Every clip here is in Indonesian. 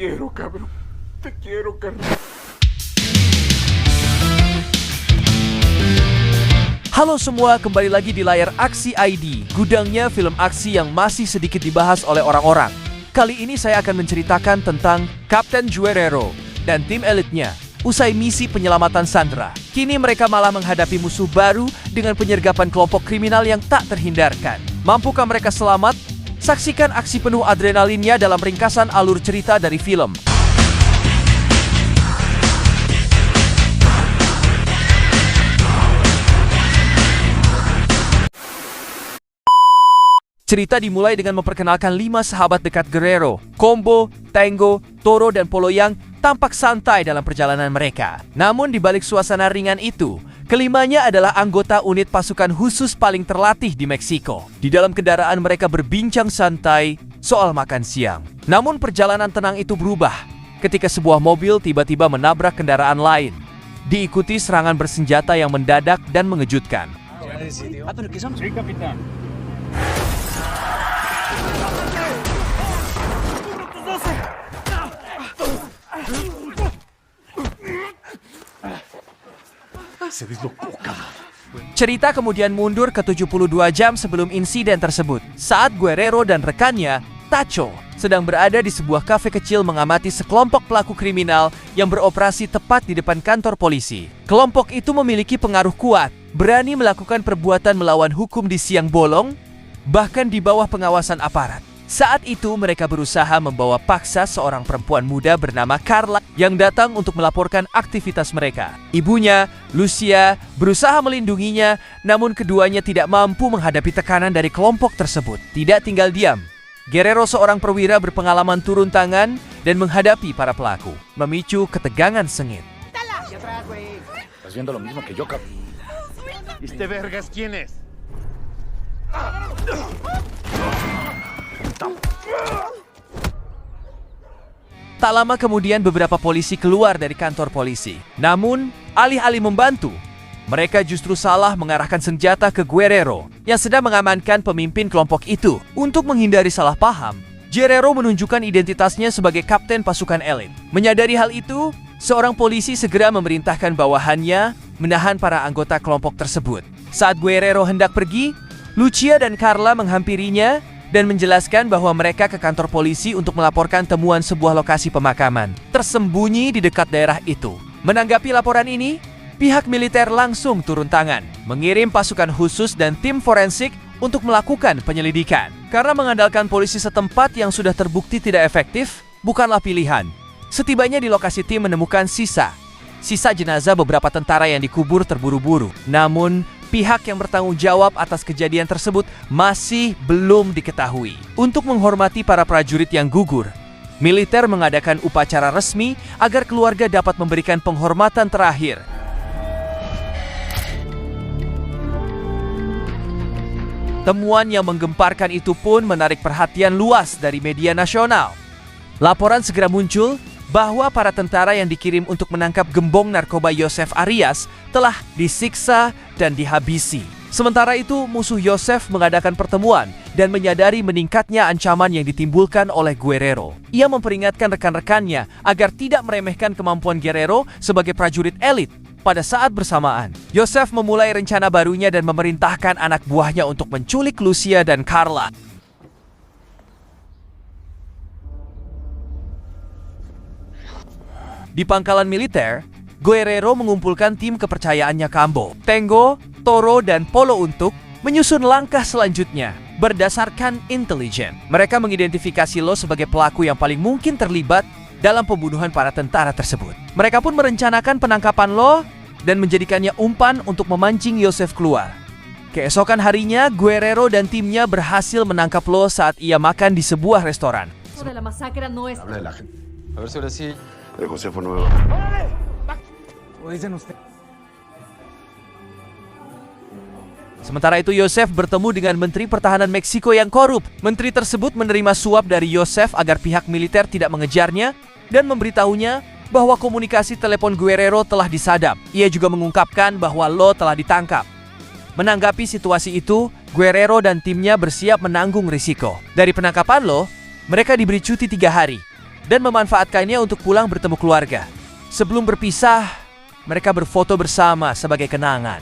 quiero, cabrón. Te quiero, carnal. Halo semua, kembali lagi di layar Aksi ID, gudangnya film aksi yang masih sedikit dibahas oleh orang-orang. Kali ini saya akan menceritakan tentang Kapten Guerrero dan tim elitnya. Usai misi penyelamatan Sandra, kini mereka malah menghadapi musuh baru dengan penyergapan kelompok kriminal yang tak terhindarkan. Mampukah mereka selamat? Saksikan aksi penuh adrenalinnya dalam ringkasan alur cerita dari film. Cerita dimulai dengan memperkenalkan 5 sahabat dekat Guerrero, Combo, Tango, Toro, dan Polo yang tampak santai dalam perjalanan mereka. Namun di balik suasana ringan itu, kelimanya adalah anggota unit pasukan khusus paling terlatih di Meksiko. Di dalam kendaraan mereka berbincang santai soal makan siang. Namun perjalanan tenang itu berubah ketika sebuah mobil tiba-tiba menabrak kendaraan lain. Diikuti serangan bersenjata yang mendadak dan mengejutkan. Cerita kemudian mundur ke 72 jam sebelum insiden tersebut, saat Guerrero dan rekannya, Tacho, sedang berada di sebuah kafe kecil mengamati sekelompok pelaku kriminal yang beroperasi tepat di depan kantor polisi. Kelompok itu memiliki pengaruh kuat, berani melakukan perbuatan melawan hukum di siang bolong, bahkan di bawah pengawasan aparat. Saat itu mereka berusaha membawa paksa seorang perempuan muda bernama Carla yang datang untuk melaporkan aktivitas mereka. Ibunya, Lucia, berusaha melindunginya, namun keduanya tidak mampu menghadapi tekanan dari kelompok tersebut. Tidak tinggal diam, Guerrero, seorang perwira berpengalaman, turun tangan dan menghadapi para pelaku, memicu ketegangan sengit. Haciendo lo mismo que yo, cabrón. ¿Este vergas quién es? Tak lama kemudian beberapa polisi keluar dari kantor polisi. Namun, alih-alih membantu, mereka justru salah mengarahkan senjata ke Guerrero yang sedang mengamankan pemimpin kelompok itu. Untuk menghindari salah paham, Guerrero menunjukkan identitasnya sebagai kapten pasukan elit. Menyadari hal itu, seorang polisi segera memerintahkan bawahannya menahan para anggota kelompok tersebut. Saat Guerrero hendak pergi, Lucia dan Carla menghampirinya dan menjelaskan bahwa mereka ke kantor polisi untuk melaporkan temuan sebuah lokasi pemakaman tersembunyi di dekat daerah itu. Menanggapi laporan ini, pihak militer langsung turun tangan, mengirim pasukan khusus dan tim forensik untuk melakukan penyelidikan. Karena mengandalkan polisi setempat yang sudah terbukti tidak efektif, bukanlah pilihan. Setibanya di lokasi, tim menemukan sisa jenazah beberapa tentara yang dikubur terburu-buru. Namun, pihak yang bertanggung jawab atas kejadian tersebut masih belum diketahui. Untuk menghormati para prajurit yang gugur, militer mengadakan upacara resmi agar keluarga dapat memberikan penghormatan terakhir. Temuan yang menggemparkan itu pun menarik perhatian luas dari media nasional. Laporan segera muncul bahwa para tentara yang dikirim untuk menangkap gembong narkoba Joseph Arias telah disiksa dan dihabisi. Sementara itu, musuh Joseph mengadakan pertemuan dan menyadari meningkatnya ancaman yang ditimbulkan oleh Guerrero. Ia memperingatkan rekan-rekannya agar tidak meremehkan kemampuan Guerrero sebagai prajurit elit. Pada saat bersamaan, Joseph memulai rencana barunya dan memerintahkan anak buahnya untuk menculik Lucia dan Carla. Di pangkalan militer, Guerrero mengumpulkan tim kepercayaannya Combo, Tango, Toro, dan Polo untuk menyusun langkah selanjutnya berdasarkan intelijen. Mereka mengidentifikasi Lo sebagai pelaku yang paling mungkin terlibat dalam pembunuhan para tentara tersebut. Mereka pun merencanakan penangkapan Lo dan menjadikannya umpan untuk memancing Joseph keluar. Keesokan harinya, Guerrero dan timnya berhasil menangkap Lo saat ia makan di sebuah restoran. De la masacre no es. Habla de la gente. A ver si ahora sí. De Josefo Nuevo. Sementara itu, Joseph bertemu dengan Menteri Pertahanan Meksiko yang korup. Menteri tersebut menerima suap dari Joseph agar pihak militer tidak mengejarnya dan memberitahunya bahwa komunikasi telepon Guerrero telah disadap. Ia juga mengungkapkan bahwa Lo telah ditangkap. Menanggapi situasi itu, Guerrero dan timnya bersiap menanggung risiko. Dari penangkapan Lo, mereka diberi cuti 3 hari. dan memanfaatkannya untuk pulang bertemu keluarga. Sebelum berpisah, mereka berfoto bersama sebagai kenangan.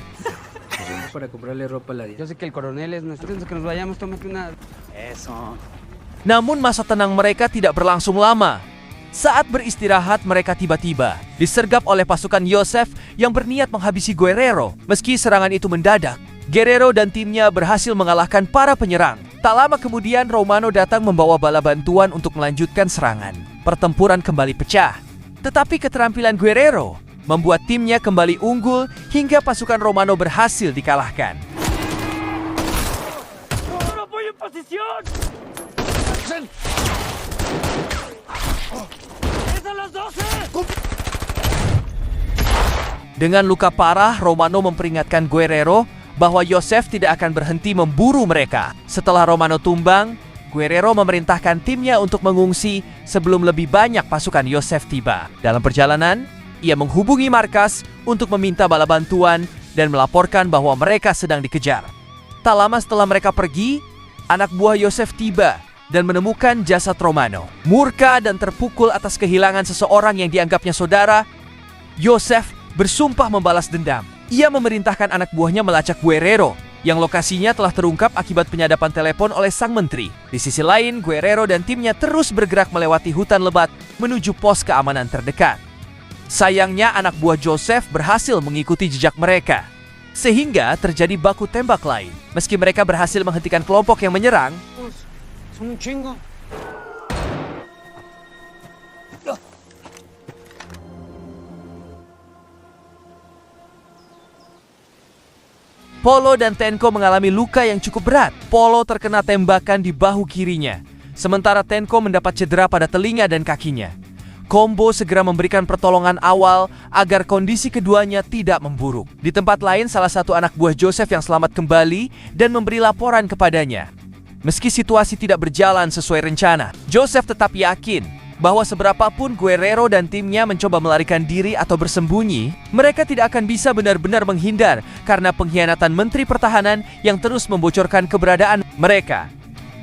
Para comprarle ropa a la. Yo sé que el coronel es nuestro. Antes de que nos vayamos, tómate una. Eso. Namun masa tenang mereka tidak berlangsung lama. Saat beristirahat, mereka tiba-tiba disergap oleh pasukan Joseph yang berniat menghabisi Guerrero. Meski serangan itu mendadak, Guerrero dan timnya berhasil mengalahkan para penyerang. Tak lama kemudian, Romano datang membawa bala bantuan untuk melanjutkan serangan. Pertempuran kembali pecah. Tetapi keterampilan Guerrero membuat timnya kembali unggul hingga pasukan Romano berhasil dikalahkan. Dengan luka parah, Romano memperingatkan Guerrero bahwa Joseph tidak akan berhenti memburu mereka. Setelah Romano tumbang, Guerrero memerintahkan timnya untuk mengungsi sebelum lebih banyak pasukan Joseph tiba. Dalam perjalanan, ia menghubungi markas untuk meminta bala bantuan dan melaporkan bahwa mereka sedang dikejar. Tak lama setelah mereka pergi, anak buah Joseph tiba dan menemukan jasad Romano. Murka dan terpukul atas kehilangan seseorang yang dianggapnya saudara, Joseph bersumpah membalas dendam. Ia memerintahkan anak buahnya melacak Guerrero, yang lokasinya telah terungkap akibat penyadapan telepon oleh sang menteri. Di sisi lain, Guerrero dan timnya terus bergerak melewati hutan lebat menuju pos keamanan terdekat. Sayangnya, anak buah Joseph berhasil mengikuti jejak mereka, sehingga terjadi baku tembak lain. Meski mereka berhasil menghentikan kelompok yang menyerang, Son un chingo. Polo dan Tenko mengalami luka yang cukup berat. Polo terkena tembakan di bahu kirinya, sementara Tenko mendapat cedera pada telinga dan kakinya. Combo segera memberikan pertolongan awal agar kondisi keduanya tidak memburuk. Di tempat lain, salah satu anak buah Joseph yang selamat kembali dan memberi laporan kepadanya. Meski situasi tidak berjalan sesuai rencana, Joseph tetap yakin bahwa seberapapun Guerrero dan timnya mencoba melarikan diri atau bersembunyi, mereka tidak akan bisa benar-benar menghindar karena pengkhianatan Menteri Pertahanan yang terus membocorkan keberadaan mereka.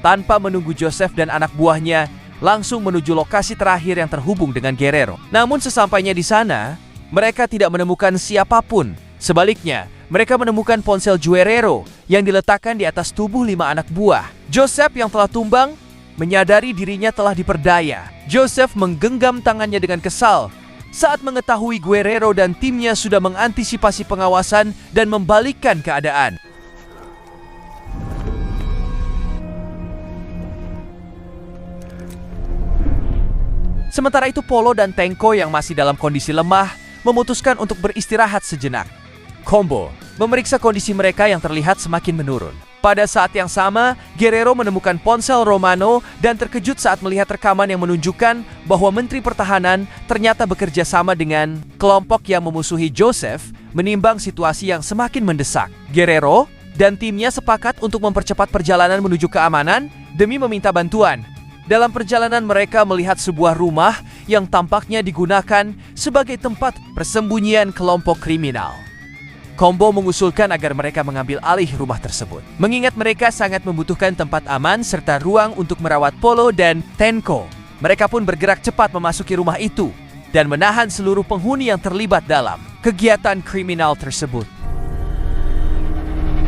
Tanpa menunggu, Joseph dan anak buahnya langsung menuju lokasi terakhir yang terhubung dengan Guerrero. Namun sesampainya di sana, mereka tidak menemukan siapapun. Sebaliknya, mereka menemukan ponsel Guerrero yang diletakkan di atas tubuh 5 anak buah. Joseph yang telah tumbang menyadari dirinya telah diperdaya. Joseph menggenggam tangannya dengan kesal saat mengetahui Guerrero dan timnya sudah mengantisipasi pengawasan dan membalikkan keadaan. Sementara itu, Polo dan Tenko yang masih dalam kondisi lemah memutuskan untuk beristirahat sejenak. Combo memeriksa kondisi mereka yang terlihat semakin menurun. Pada saat yang sama, Guerrero menemukan ponsel Romano dan terkejut saat melihat rekaman yang menunjukkan bahwa Menteri Pertahanan ternyata bekerja sama dengan kelompok yang memusuhi Joseph, menimbang situasi yang semakin mendesak. Guerrero dan timnya sepakat untuk mempercepat perjalanan menuju keamanan demi meminta bantuan. Dalam perjalanan, mereka melihat sebuah rumah yang tampaknya digunakan sebagai tempat persembunyian kelompok kriminal. Combo mengusulkan agar mereka mengambil alih rumah tersebut, mengingat mereka sangat membutuhkan tempat aman serta ruang untuk merawat Polo dan Tenko. Mereka pun bergerak cepat memasuki rumah itu dan menahan seluruh penghuni yang terlibat dalam kegiatan kriminal tersebut.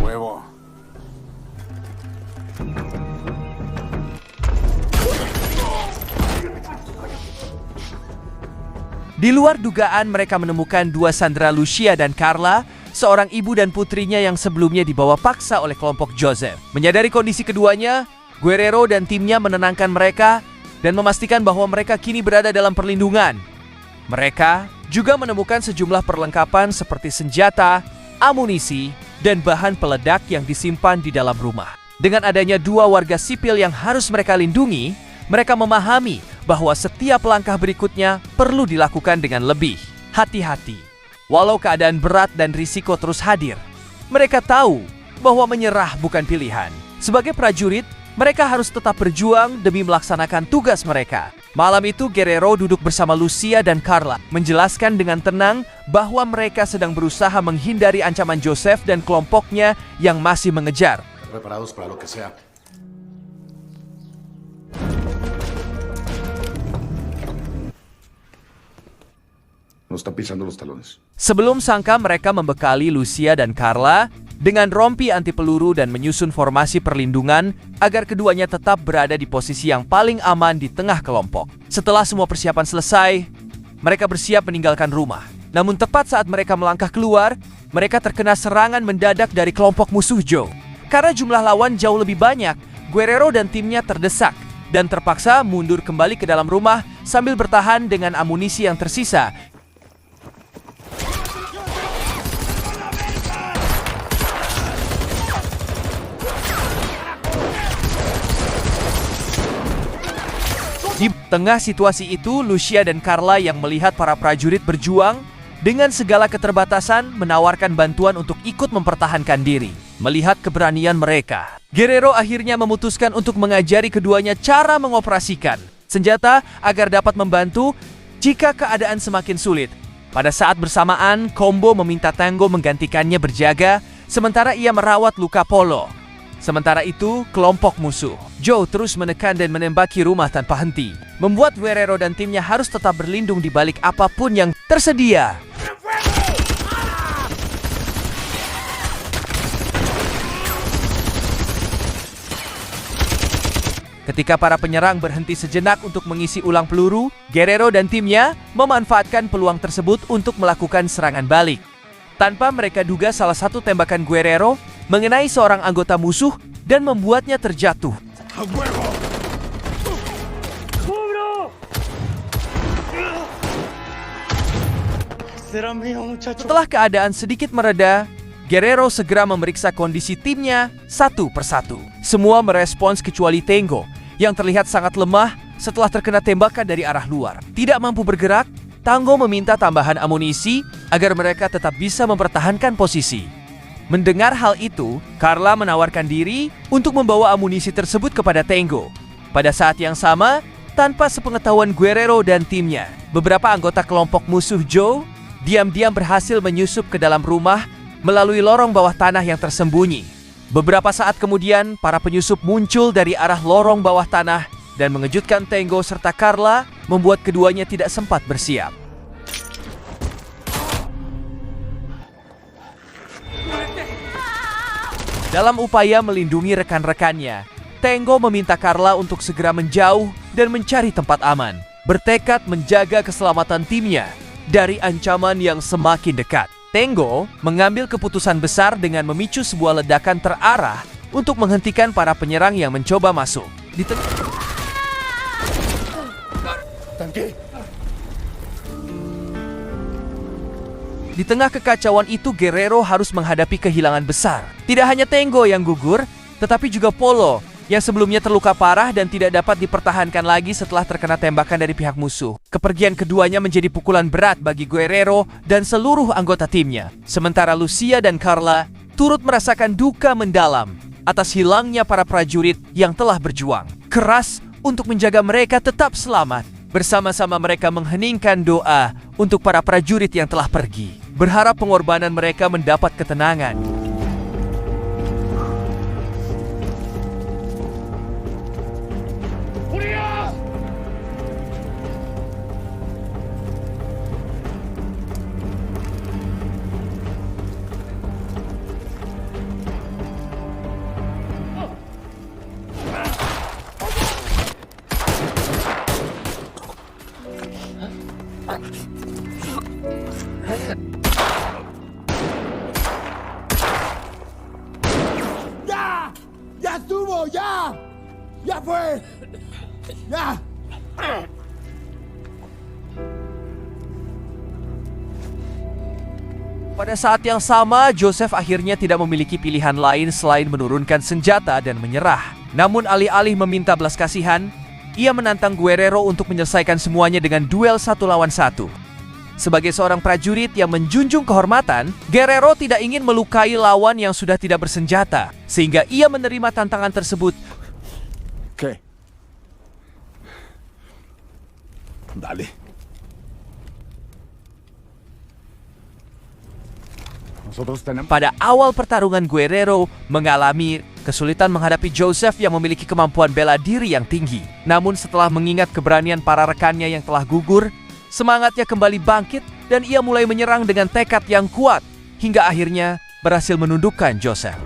Huevo. Di luar dugaan, mereka menemukan 2 sandera Lucia dan Carla, seorang ibu dan putrinya yang sebelumnya dibawa paksa oleh kelompok Joseph. Menyadari kondisi keduanya, Guerrero dan timnya menenangkan mereka dan memastikan bahwa mereka kini berada dalam perlindungan. Mereka juga menemukan sejumlah perlengkapan seperti senjata, amunisi, dan bahan peledak yang disimpan di dalam rumah. Dengan adanya 2 warga sipil yang harus mereka lindungi, mereka memahami bahwa setiap langkah berikutnya perlu dilakukan dengan lebih hati-hati. Walau keadaan berat dan risiko terus hadir, mereka tahu bahwa menyerah bukan pilihan. Sebagai prajurit, mereka harus tetap berjuang demi melaksanakan tugas mereka. Malam itu, Guerrero duduk bersama Lucia dan Carla, menjelaskan dengan tenang bahwa mereka sedang berusaha menghindari ancaman Joseph dan kelompoknya yang masih mengejar. Preparados para lo que sea. Nos está pisando los talones. Sebelum sangka mereka membekali Lucia dan Carla dengan rompi anti peluru dan menyusun formasi perlindungan agar keduanya tetap berada di posisi yang paling aman di tengah kelompok. Setelah semua persiapan selesai, mereka bersiap meninggalkan rumah. Namun tepat saat mereka melangkah keluar, mereka terkena serangan mendadak dari kelompok musuh Joe. Karena jumlah lawan jauh lebih banyak, Guerrero dan timnya terdesak dan terpaksa mundur kembali ke dalam rumah sambil bertahan dengan amunisi yang tersisa. Di tengah situasi itu, Lucia dan Carla yang melihat para prajurit berjuang dengan segala keterbatasan menawarkan bantuan untuk ikut mempertahankan diri. Melihat keberanian mereka, Guerrero akhirnya memutuskan untuk mengajari keduanya cara mengoperasikan senjata agar dapat membantu jika keadaan semakin sulit. Pada saat bersamaan, Combo meminta Tango menggantikannya berjaga sementara ia merawat luka Polo. Sementara itu, kelompok musuh Joe terus menekan dan menembaki rumah tanpa henti, membuat Guerrero dan timnya harus tetap berlindung di balik apapun yang tersedia. Ketika para penyerang berhenti sejenak untuk mengisi ulang peluru, Guerrero dan timnya memanfaatkan peluang tersebut untuk melakukan serangan balik. Tanpa mereka duga, salah satu tembakan Guerrero mengenai seorang anggota musuh dan membuatnya terjatuh. Setelah keadaan sedikit mereda, Guerrero segera memeriksa kondisi timnya satu persatu. Semua merespons kecuali Tango yang terlihat sangat lemah setelah terkena tembakan dari arah luar. Tidak mampu bergerak, Tango meminta tambahan amunisi agar mereka tetap bisa mempertahankan posisi. Mendengar hal itu, Carla menawarkan diri untuk membawa amunisi tersebut kepada Tango. Pada saat yang sama, tanpa sepengetahuan Guerrero dan timnya, beberapa anggota kelompok musuh Joe diam-diam berhasil menyusup ke dalam rumah melalui lorong bawah tanah yang tersembunyi. Beberapa saat kemudian, para penyusup muncul dari arah lorong bawah tanah dan mengejutkan Tango serta Carla, membuat keduanya tidak sempat bersiap. Dalam upaya melindungi rekan-rekannya, Tango meminta Carla untuk segera menjauh dan mencari tempat aman, bertekad menjaga keselamatan timnya dari ancaman yang semakin dekat. Tango mengambil keputusan besar dengan memicu sebuah ledakan terarah untuk menghentikan para penyerang yang mencoba masuk. Di tengah kekacauan itu, Guerrero harus menghadapi kehilangan besar. Tidak hanya Tango yang gugur, tetapi juga Polo yang sebelumnya terluka parah dan tidak dapat dipertahankan lagi setelah terkena tembakan dari pihak musuh. Kepergian keduanya menjadi pukulan berat bagi Guerrero dan seluruh anggota timnya. Sementara Lucia dan Carla turut merasakan duka mendalam atas hilangnya para prajurit yang telah berjuang keras untuk menjaga mereka tetap selamat. Bersama-sama mereka mengheningkan doa untuk para prajurit yang telah pergi, berharap pengorbanan mereka mendapat ketenangan. ¡Ya! ¡Ya estuvo! ¡Ya! ¡Ya fue! ¡Ya! Pada saat yang sama, Joseph akhirnya tidak memiliki pilihan lain selain menurunkan senjata dan menyerah. Namun alih-alih meminta belas kasihan, ia menantang Guerrero untuk menyelesaikan semuanya dengan duel 1 lawan 1. Sebagai seorang prajurit yang menjunjung kehormatan, Guerrero tidak ingin melukai lawan yang sudah tidak bersenjata, sehingga ia menerima tantangan tersebut. ¿Qué? Dale. Nosotros tenemos... Pada awal pertarungan, Guerrero mengalami kesulitan menghadapi Joseph yang memiliki kemampuan bela diri yang tinggi. Namun setelah mengingat keberanian para rekannya yang telah gugur, semangatnya kembali bangkit dan ia mulai menyerang dengan tekad yang kuat hingga akhirnya berhasil menundukkan Joseph.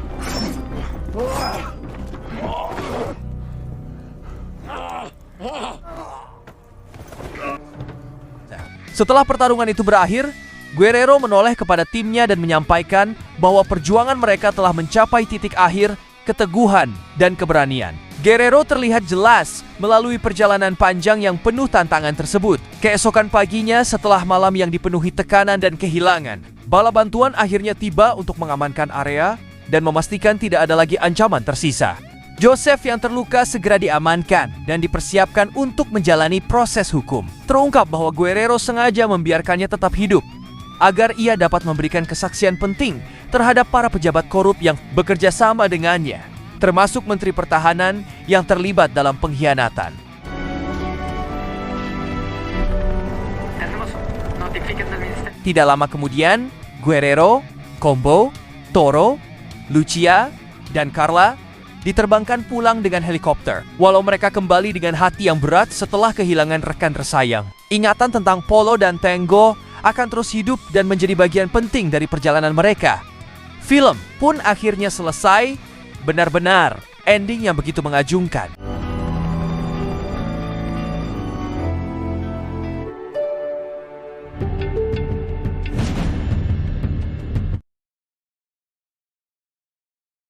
Setelah pertarungan itu berakhir, Guerrero menoleh kepada timnya dan menyampaikan bahwa perjuangan mereka telah mencapai titik akhir keteguhan dan keberanian. Guerrero terlihat jelas melalui perjalanan panjang yang penuh tantangan tersebut. Keesokan paginya setelah malam yang dipenuhi tekanan dan kehilangan, bala bantuan akhirnya tiba untuk mengamankan area dan memastikan tidak ada lagi ancaman tersisa. Joseph yang terluka segera diamankan dan dipersiapkan untuk menjalani proses hukum. Terungkap bahwa Guerrero sengaja membiarkannya tetap hidup agar ia dapat memberikan kesaksian penting terhadap para pejabat korup yang bekerja sama dengannya, termasuk Menteri Pertahanan yang terlibat dalam pengkhianatan. Tidak lama kemudian, Guerrero, Combo, Toro, Lucia, dan Carla diterbangkan pulang dengan helikopter. Walau mereka kembali dengan hati yang berat setelah kehilangan rekan tersayang, ingatan tentang Polo dan Tango akan terus hidup dan menjadi bagian penting dari perjalanan mereka. Film pun akhirnya selesai, benar-benar ending yang begitu mengagumkan.